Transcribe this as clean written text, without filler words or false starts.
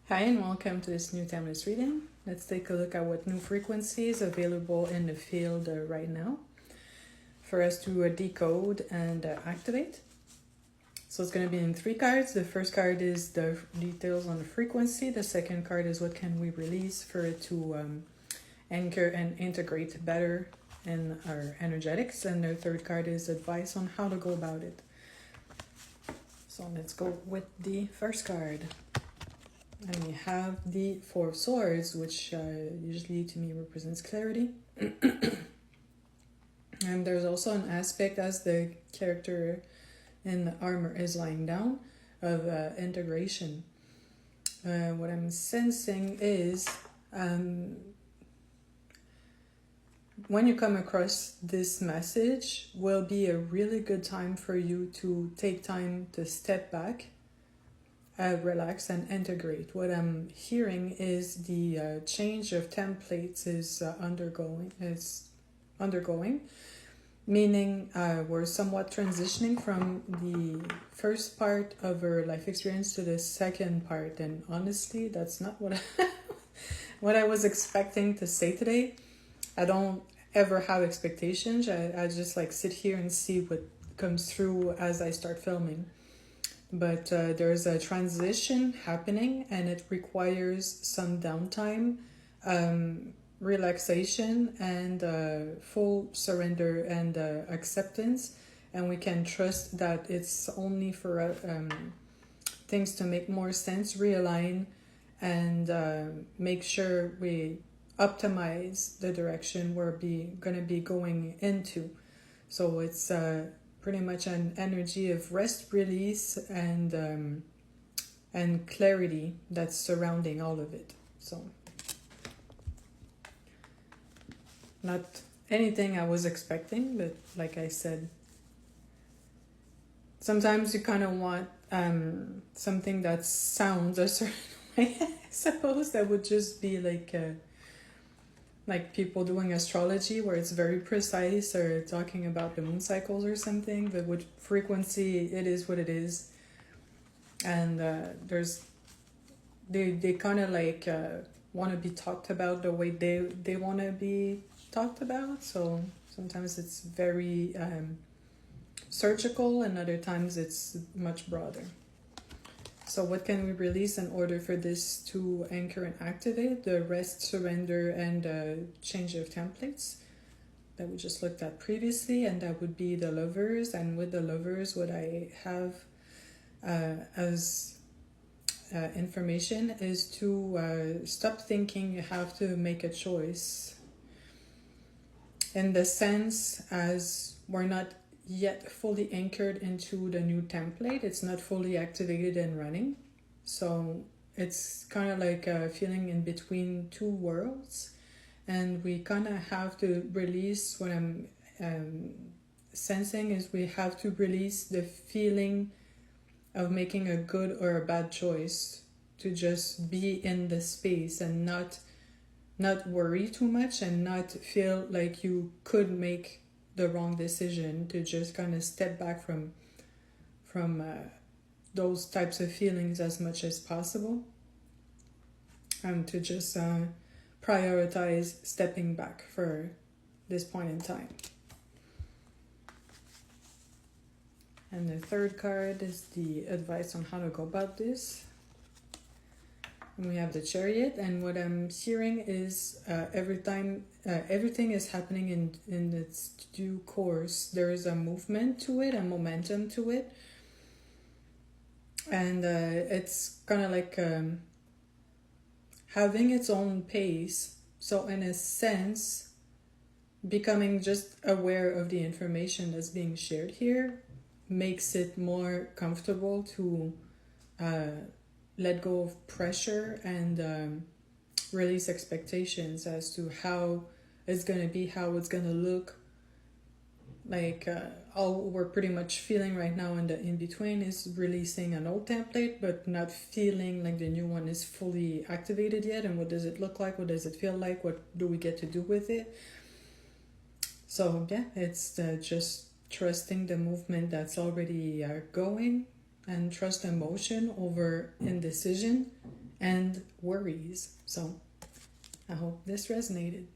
Hi and welcome to this new timeless reading. Let's take a look at what new frequencies available in the field right now for us to decode and activate. So it's going to be in 3 cards. The first card is the details on the frequency. The second card is what can we release for it to anchor and integrate better in our energetics. And the third card is advice on how to go about it. So let's go with the first card. And we have the 4 of Swords, which usually to me represents clarity. And there's also an aspect as the character in the armor is lying down of integration. What I'm sensing is when you come across this message will be a really good time for you to take time to step back, relax and integrate. What I'm hearing is the change of templates is undergoing, meaning we're somewhat transitioning from the first part of our life experience to the second part, and honestly that's not what what I was expecting to say today. I don't ever have expectations. I just like sit here and see what comes through as I start filming. But there's a transition happening and it requires some downtime, relaxation and full surrender and acceptance. And we can trust that it's only for things to make more sense, realign and make sure we optimize the direction we're going to be going into. So it's pretty much an energy of rest, release, and clarity that's surrounding all of it. So, not anything I was expecting, but like I said, sometimes you kind of want something that sounds a certain way. I suppose that would just be like people doing astrology where it's very precise or talking about the moon cycles or something, but with frequency it is what it is. And they kind of like want to be talked about the way they want to be talked about. So sometimes it's very surgical and other times it's much broader. So what can we release in order for this to anchor and activate? The rest, surrender, and change of templates that we just looked at previously, and that would be the Lovers. And with the Lovers, what I have as information is to stop thinking you have to make a choice. In the sense as we're not yet fully anchored into the new template. It's not fully activated and running. So it's kind of like a feeling in between 2 worlds. And we kind of have to release, what I'm sensing is we have to release the feeling of making a good or a bad choice, to just be in the space and not worry too much and not feel like you could make the wrong decision, to just kind of step back from those types of feelings as much as possible, and to just prioritize stepping back for this point in time. And the third card is the advice on how to go about this. And we have the Chariot, and what I'm hearing is everything is happening in its due course. There is a movement to it, a momentum to it, and it's kind of like having its own pace. So in a sense, becoming just aware of the information that's being shared here makes it more comfortable to let go of pressure and release expectations as to how it's going to be, how it's going to look. Like all we're pretty much feeling right now in the in-between is releasing an old template, but not feeling like the new one is fully activated yet. And what does it look like? What does it feel like? What do we get to do with it? So yeah, it's just trusting the movement that's already going, and trust emotion over indecision and worries. So I hope this resonated.